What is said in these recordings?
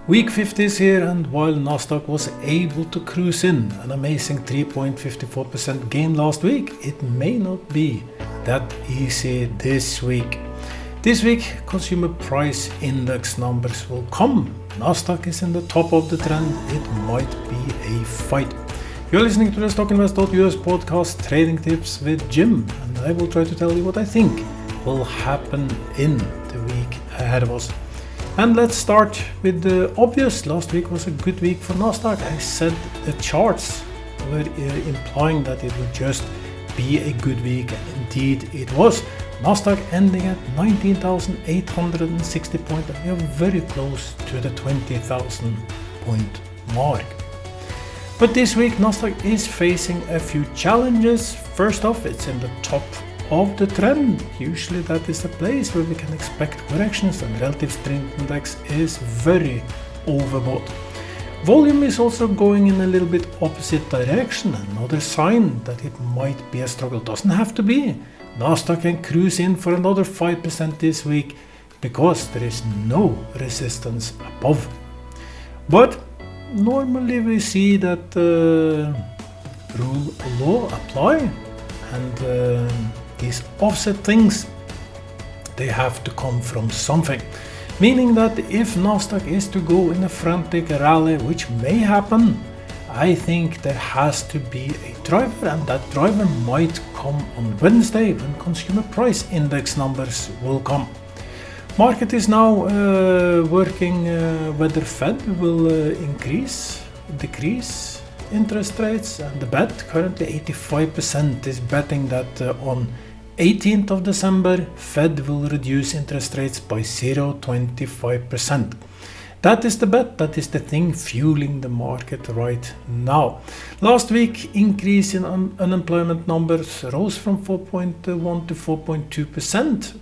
Week 50 is here, and while Nasdaq was able to cruise in an amazing 3.54% gain last week, it may not be that easy this week. This week, consumer price index numbers will come. Nasdaq is in the top of the trend. It might be a fight. You're listening to the StockInvest.US podcast, Trading Tips with Jim, and I will try to tell you what I think will happen in the week ahead of us. And let's start with the obvious. Last week was a good week for Nasdaq. I said the charts were implying that it would just be a good week. Indeed, it was. Nasdaq ending at 19,860 points, and we are very close to the 20,000 point mark. But this week, Nasdaq is facing a few challenges. First off, it's in the top of the trend. Usually that is the place where we can expect corrections, and relative strength index is very overbought. Volume is also going in a little bit opposite direction, another sign that it might be a struggle. Doesn't have to be. Nasdaq can cruise in for another 5% this week because there is no resistance above. But normally we see that rule of law apply, and these offset things, they have to come from something. Meaning that if Nasdaq is to go in a frantic rally, which may happen, I think there has to be a driver, and that driver might come on Wednesday when consumer price index numbers will come. Market is now working whether Fed will increase, decrease interest rates, and the bet currently 85% is betting that on 18th of December Fed will reduce interest rates by 0.25%. That is the bet, that is the thing fueling the market right now. Last week, increase in unemployment numbers rose from 4.1 to 4.2%,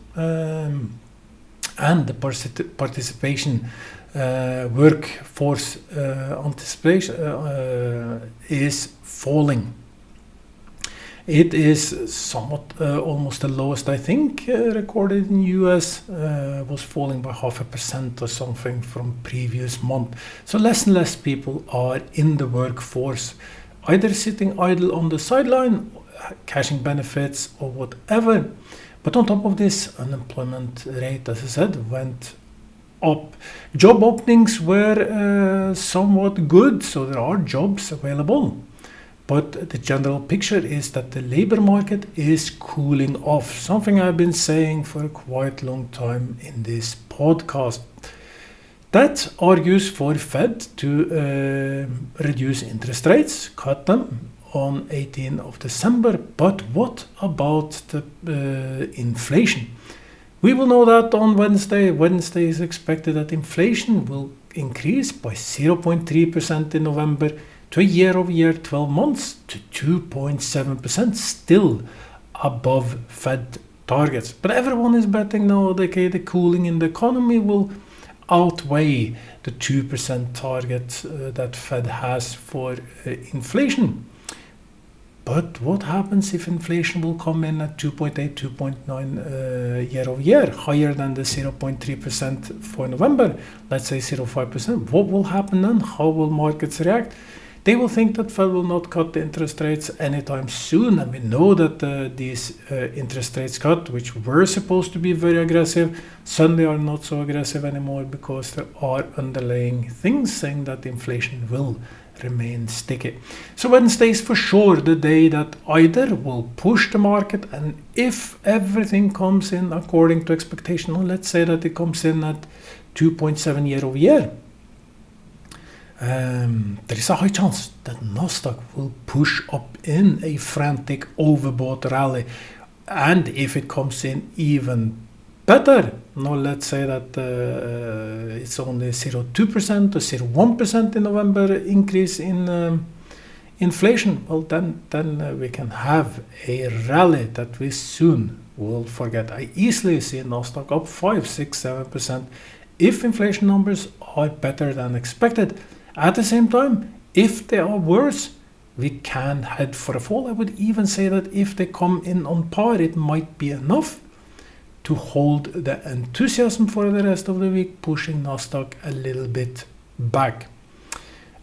and the participation workforce anticipation is falling. It is somewhat almost the lowest, I think, recorded in US, was falling by 0.5% or something from previous month. So less and less people are in the workforce, either sitting idle on the sideline, cashing benefits or whatever. But on top of this, unemployment rate, as I said, went up. Job openings were somewhat good, so there are jobs available. But the general picture is that the labor market is cooling off, something I've been saying for a quite long time in this podcast. That argues for Fed to reduce interest rates, cut them on 18th of December. But what about the inflation? We will know that on Wednesday. Wednesday is expected that inflation will increase by 0.3% in November to a year-over-year 12 months to 2.7%, still above Fed targets. But everyone is betting now that the cooling in the economy will outweigh the 2% target that Fed has for inflation. But what happens if inflation will come in at 2.8, 2.9 year-over-year, higher than the 0.3% for November, let's say 0.5%? What will happen then? How will markets react? They will think that Fed will not cut the interest rates anytime soon, and we know that these interest rates cut, which were supposed to be very aggressive, suddenly are not so aggressive anymore because there are underlying things saying that inflation will remain sticky. So Wednesday is for sure the day that either will push the market, and if everything comes in according to expectation, or let's say that it comes in at 2.7 year-over-year, there is a high chance that Nasdaq will push up in a frantic overbought rally. And if it comes in even better, now let's say that it's only 0.2% or 0.1% in November increase in inflation, well then we can have a rally that we soon will forget. I easily see Nasdaq up 5, 6, 7% if inflation numbers are better than expected. At the same time, if they are worse, we can head for a fall. I would even say that if they come in on par, it might be enough to hold the enthusiasm for the rest of the week, pushing Nasdaq a little bit back.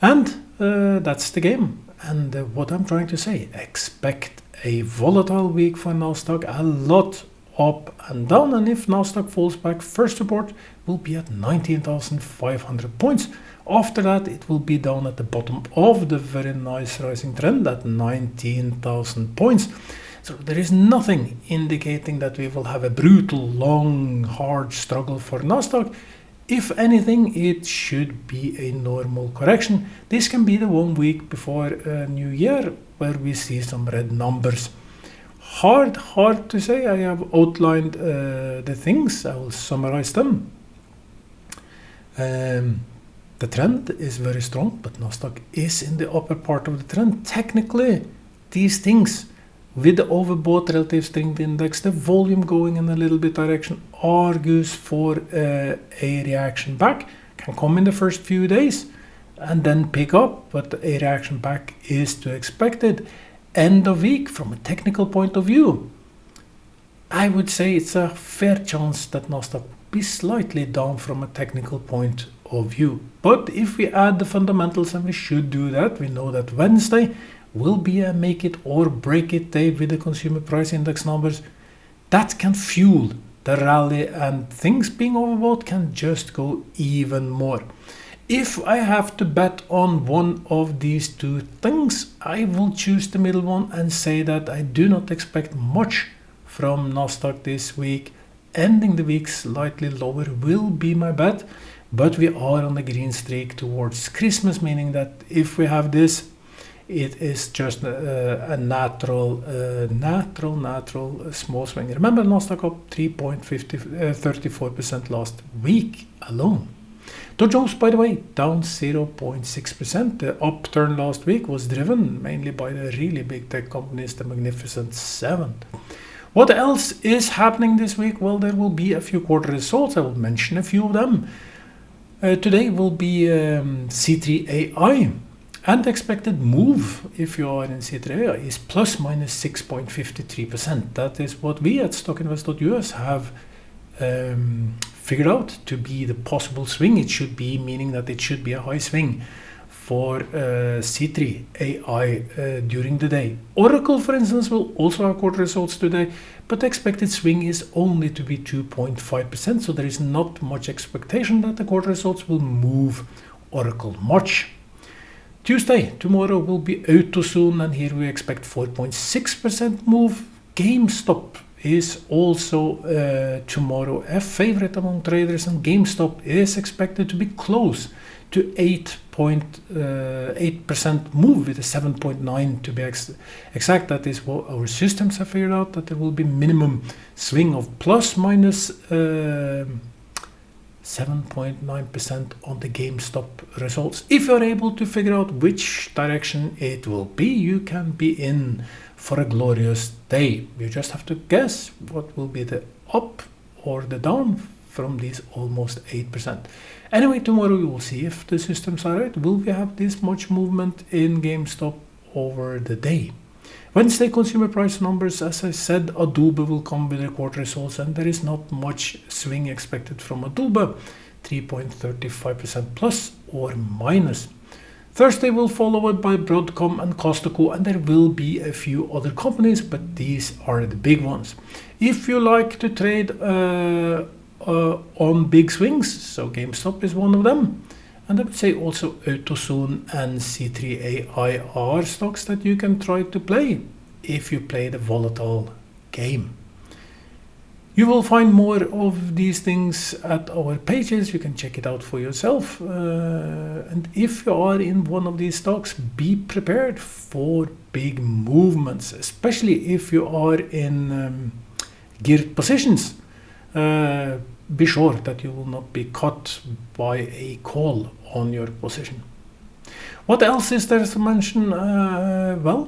And that's the game. And what I'm trying to say, expect a volatile week for Nasdaq, a lot up and down. And if Nasdaq falls back, first support will be at 19,500 points. After that, it will be down at the bottom of the very nice rising trend at 19,000 points. So there is nothing indicating that we will have a brutal, long, hard struggle for Nasdaq. If anything, it should be a normal correction. This can be the 1 week before New Year where we see some red numbers. Hard to say. I have outlined the things. I will summarize them. The trend is very strong, but Nasdaq is in the upper part of the trend. Technically, these things with the overbought relative strength index, the volume going in a little bit direction, argues for a reaction back. Can come in the first few days and then pick up, but a reaction back is to be expected. End of week, from a technical point of view, I would say it's a fair chance that Nasdaq will be slightly down from a technical point of view. But if we add the fundamentals, and we should do that, we know that Wednesday will be a make it or break it day with the consumer price index numbers. That can fuel the rally, and things being overbought can just go even more. If I have to bet on one of these two things, I will choose the middle one and say that I do not expect much from Nasdaq this week. Ending the week slightly lower will be my bet, but we are on the green streak towards Christmas, meaning that if we have this, it is just a natural small swing. Remember, Nasdaq up 3.34% last week alone. Dow Jones, by the way, down 0.6%. The upturn last week was driven mainly by the really big tech companies, the Magnificent Seven. What else is happening this week? Well, there will be a few quarter results. I will mention a few of them. Today will be C3AI. And the expected move, if you are in C3AI, is plus minus 6.53%. That is what we at stockinvest.us have figured out to be the possible swing it should be, meaning that it should be a high swing for C3AI during the day. Oracle, for instance, will also have quarter results today, but the expected swing is only to be 2.5%, so there is not much expectation that the quarter results will move Oracle much. Tuesday, tomorrow, will be AutoZone, and here we expect 4.6% move. GameStop is also tomorrow a favorite among traders, and GameStop is expected to be close to 8% move with a 7.9 to be exact. That is what our systems have figured out, that there will be minimum swing of plus minus 7.9% on the GameStop results. If you're able to figure out which direction it will be, you can be in for a glorious day. You just have to guess what will be the up or the down from these almost 8%. Anyway, tomorrow we will see if the systems are right. Will we have this much movement in GameStop over the day? Wednesday consumer price numbers, as I said, Adobe will come with their quarter results, and there is not much swing expected from Adobe, 3.35% plus or minus. Thursday will follow it by Broadcom and Costco, and there will be a few other companies, but these are the big ones. If you like to trade on big swings, so GameStop is one of them, and I would say also AutoZone and C3AI are stocks that you can try to play if you play the volatile game. You will find more of these things at our pages. You can check it out for yourself. And if you are in one of these stocks, be prepared for big movements, especially if you are in geared positions. Be sure that you will not be caught by a call on your position. What else is there to mention? Oil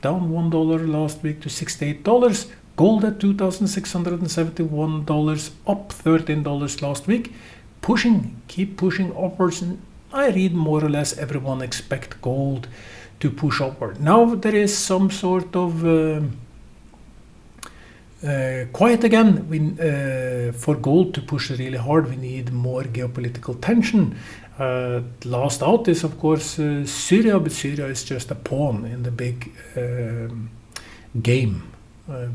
down $1 last week to $68. Gold at $2,671, up $13 last week. Keep pushing upwards. And I read more or less everyone expect gold to push upward. Now there is some sort of quiet again. For gold to push really hard, we need more geopolitical tension. Last out is, of course, Syria, but Syria is just a pawn in the big game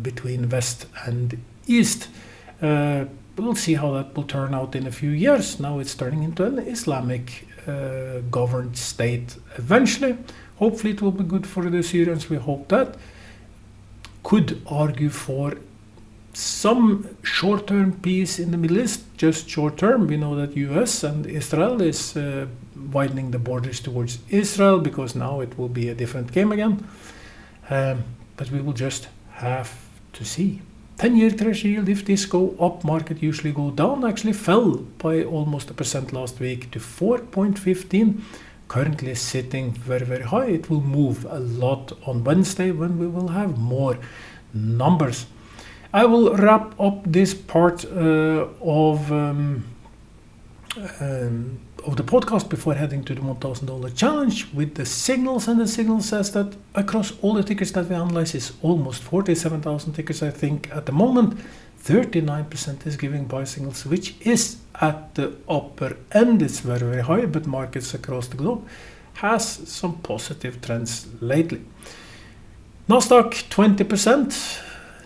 between West and East. We'll see how that will turn out in a few years. Now it's turning into an Islamic governed state eventually. Hopefully it will be good for the Syrians. We hope that. Could argue for some short-term peace in the Middle East, just short-term. We know that US and Israel is widening the borders towards Israel, because now it will be a different game again. But we will just have to see. 10-year Treasury yield, if this go up, market usually go down, actually fell by almost 1% last week to 4.15. Currently sitting very, very high. It will move a lot on Wednesday when we will have more numbers. I will wrap up this part of the podcast before heading to the $1,000 challenge with the signals, and the signal says that across all the tickers that we analyze is almost 47,000 tickers, I think, at the moment. 39% is giving buy signals, which is at the upper end. It's very, very high, but markets across the globe has some positive trends lately. Nasdaq 20%.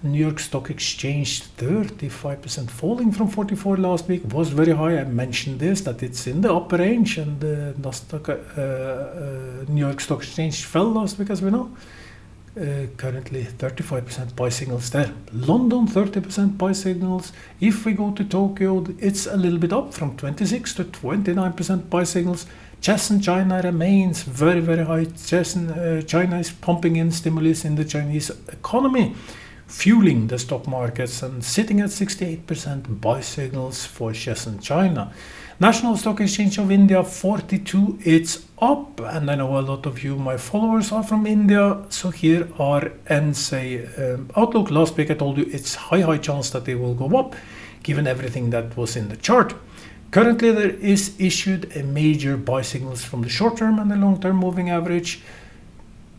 New York Stock Exchange 35%, falling from 44 last week, was very high. I mentioned this, that it's in the upper range, and the Nasdaq, New York Stock Exchange fell last week, as we know. Currently 35% buy signals there. London 30% buy signals. If we go to Tokyo, it's a little bit up from 26 to 29% buy signals. Shenzhen, China remains very, very high. China is pumping in stimulus in the Chinese economy, fueling the stock markets, and sitting at 68% buy signals for Shenzhen, China. National Stock Exchange of India 42, it's up, and I know a lot of you, my followers, are from India, so here are NSE outlook. Last week I told you it's high chance that they will go up, given everything that was in the chart. Currently there is issued a major buy signals from the short term and the long term moving average.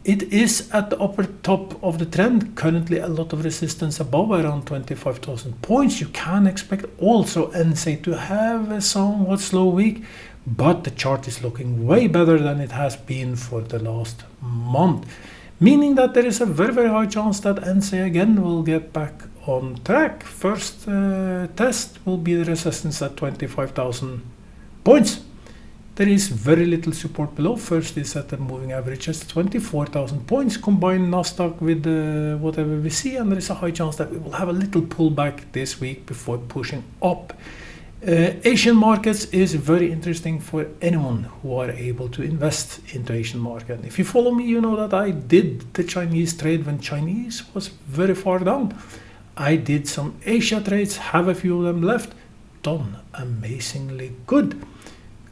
It is at the upper top of the trend, currently a lot of resistance above, around 25,000 points. You can expect also NSE to have a somewhat slow week, but the chart is looking way better than it has been for the last month, meaning that there is a very, very high chance that NSE again will get back on track. First test will be the resistance at 25,000 points. There is very little support below. First is at the moving average at 24,000 points. Combine Nasdaq with whatever we see, and there is a high chance that we will have a little pullback this week before pushing up. Asian markets is very interesting for anyone who are able to invest into Asian market. If you follow me, you know that I did the Chinese trade when Chinese was very far down. I did some Asia trades, have a few of them left, done amazingly good.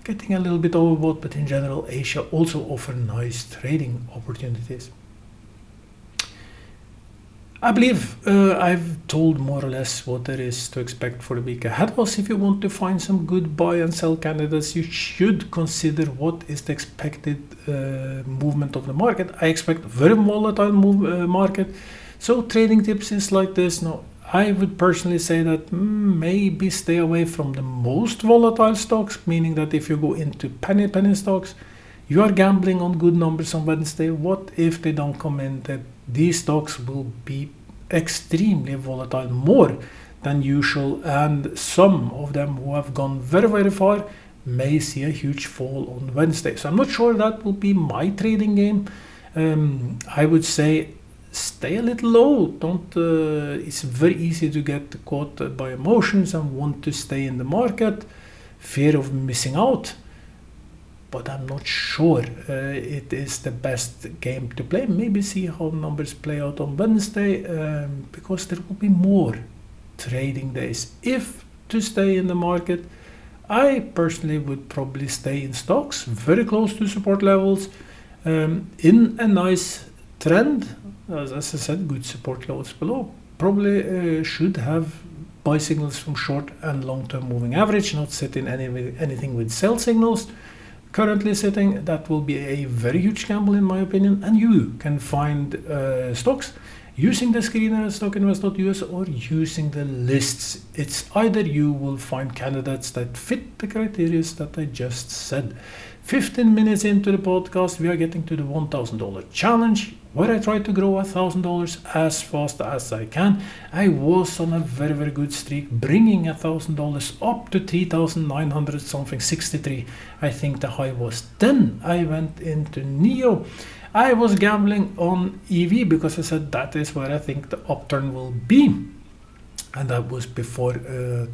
Getting a little bit overbought, but in general, Asia also offers nice trading opportunities. I believe I've told more or less what there is to expect for the week ahead of us. If you want to find some good buy and sell candidates, you should consider what is the expected movement of the market. I expect very volatile market. So trading tips is like this. Now, I would personally say that maybe stay away from the most volatile stocks, meaning that if you go into penny stocks, you are gambling on good numbers on Wednesday. What if they don't come in? That these stocks will be extremely volatile, more than usual, and some of them who have gone very, very far may see a huge fall on Wednesday. So I'm not sure that will be my trading game. I would say stay a little low. Don't. It's very easy to get caught by emotions and want to stay in the market, fear of missing out. But I'm not sure it is the best game to play. Maybe see how numbers play out on Wednesday, because there will be more trading days. If to stay in the market, I personally would probably stay in stocks very close to support levels, in a nice trend. As I said, good support levels below. Probably should have buy signals from short and long-term moving average, not sit in anything with sell signals. Currently sitting, that will be a very huge gamble in my opinion, and you can find stocks using the screener at stockinvest.us or using the lists. It's either you will find candidates that fit the criteria that I just said. 15 minutes into the podcast, we are getting to the $1,000 challenge, where I try to grow $1,000 as fast as I can. I was on a very, very good streak, bringing $1,000 up to 3,900 something, 63. I think the high was. Then I went into Nio. I was gambling on EV because I said that is where I think the upturn will be. And that was before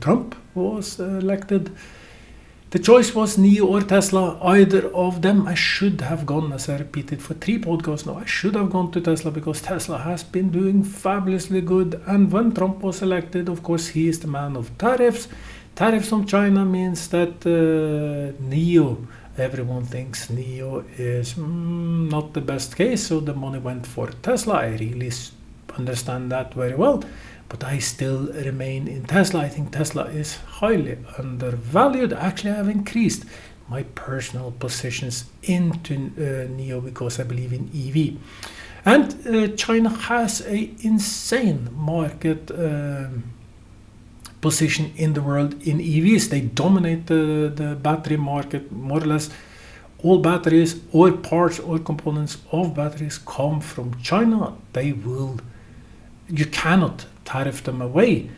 Trump was elected. The choice was Nio or Tesla, either of them. I should have gone, as I repeated for 3 podcasts now, I should have gone to Tesla because Tesla has been doing fabulously good. And when Trump was elected, of course, he is the man of tariffs. Tariffs on China means that Nio, everyone thinks Nio is not the best case, so the money went for Tesla. I really understand that very well. But I still remain in Tesla. I think Tesla is highly undervalued. Actually, I have increased my personal positions into Nio because I believe in EV. And China has an insane market position in the world in EVs. They dominate the battery market, more or less. All batteries or parts or components of batteries come from China. You cannot tariff them away.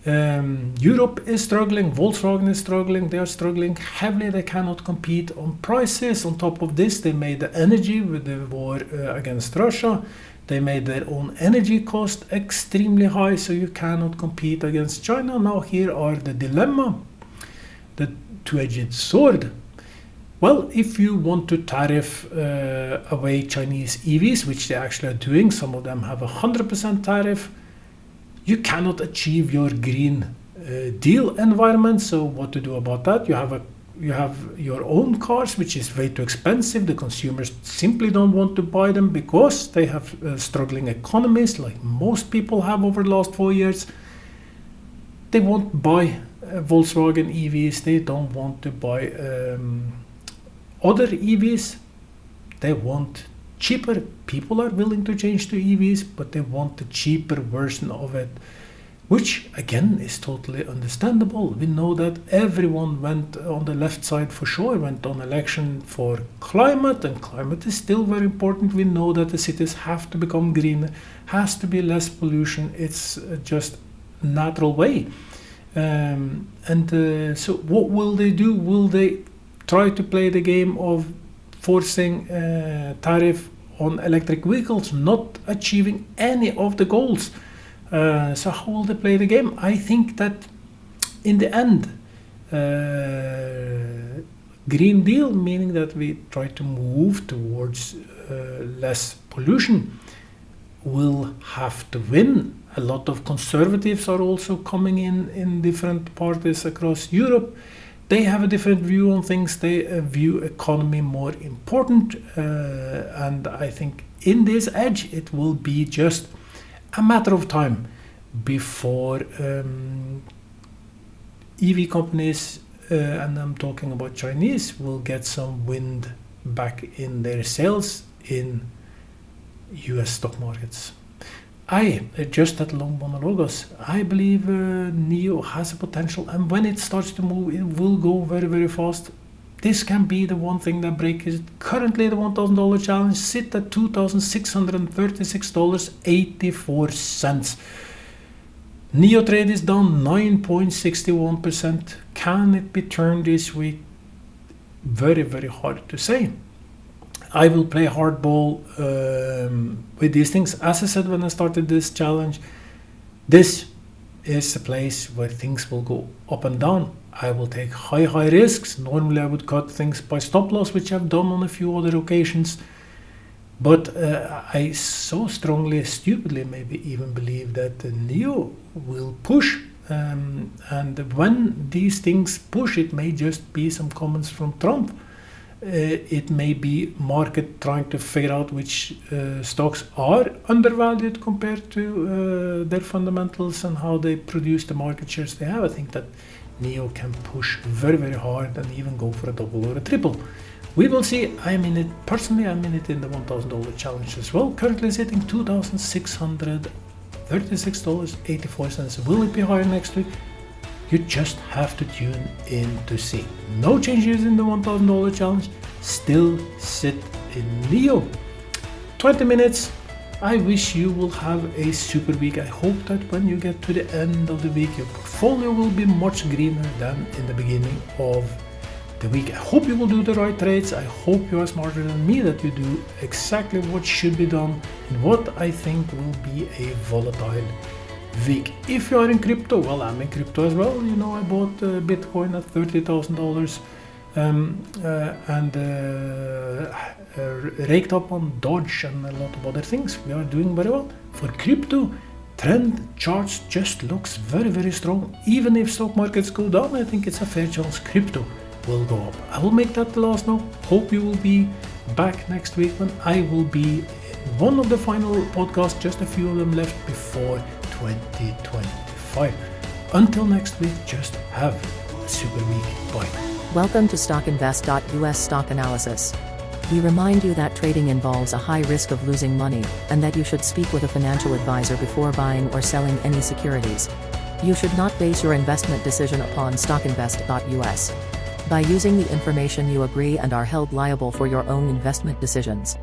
Europe is struggling, Volkswagen is struggling, they are struggling heavily, they cannot compete on prices. On top of this, they made the energy with the war against Russia. They made their own energy cost extremely high, so you cannot compete against China. Now here are the dilemma, the two-edged sword. Well, if you want to tariff away Chinese EVs, which they actually are doing, some of them have 100% tariff, you cannot achieve your Green Deal environment. So what to do about that? You have your own cars, which is way too expensive. The consumers simply don't want to buy them because they have struggling economies, like most people have over the last 4 years. They won't buy Volkswagen EVs. They don't want to buy other EVs. They want cheaper. People are willing to change to EVs, but they want the cheaper version of it, which again is totally understandable. We know that everyone went on the left side for sure, went on election for climate, and climate is still very important. We know that the cities have to become greener, has to be less pollution. It's just a natural way. So what will they do? Will they try to play the game of forcing tariff on electric vehicles, not achieving any of the goals? So how will they play the game? I think that in the end, Green Deal, meaning that we try to move towards less pollution, will have to win. A lot of conservatives are also coming in different parties across Europe. They have a different view on things. They view economy more important. And I think in this edge, it will be just a matter of time before EV companies, and I'm talking about Chinese, will get some wind back in their sales in US stock markets. Just that long monologues, I believe Nio has a potential, and when it starts to move, it will go very, very fast. This can be the one thing that breaks it. Currently, the $1,000 challenge sit at $2,636.84. Nio trade is down 9.61%. Can it be turned this week? Very, very hard to say. I will play hardball with these things. As I said when I started this challenge, this is a place where things will go up and down. I will take high risks. Normally I would cut things by stop loss, which I've done on a few other occasions. But I so strongly, stupidly maybe even believe that the Nio will push. And when these things push, it may just be some comments from Trump. It may be market trying to figure out which stocks are undervalued compared to their fundamentals and how they produce the market shares they have. I think that Nio can push very, very hard and even go for a double or a triple. We will see. I'm in it personally. I'm in it in the $1,000 challenge as well. Currently sitting $2,636.84. Will it be higher next week? You just have to tune in to see. No changes in the $1,000 challenge. Still sit in Nio. 20 minutes. I wish you will have a super week. I hope that when you get to the end of the week, your portfolio will be much greener than in the beginning of the week. I hope you will do the right trades. I hope you are smarter than me, that you do exactly what should be done in what I think will be a volatile week. If you are in crypto, well, I'm in crypto as well. You know, I bought Bitcoin at $30,000 and raked up on Dodge and a lot of other things. We are doing very well. For crypto, trend charts just looks very, very strong. Even if stock markets go down, I think it's a fair chance crypto will go up. I will make that the last now. Hope you will be back next week when I will be in one of the final podcasts, just a few of them left before 2025. Until next week, just have a super week. Bye. Welcome to StockInvest.US Stock Analysis. We remind you that trading involves a high risk of losing money, and that you should speak with a financial advisor before buying or selling any securities. You should not base your investment decision upon StockInvest.US. By using the information, you agree and are held liable for your own investment decisions.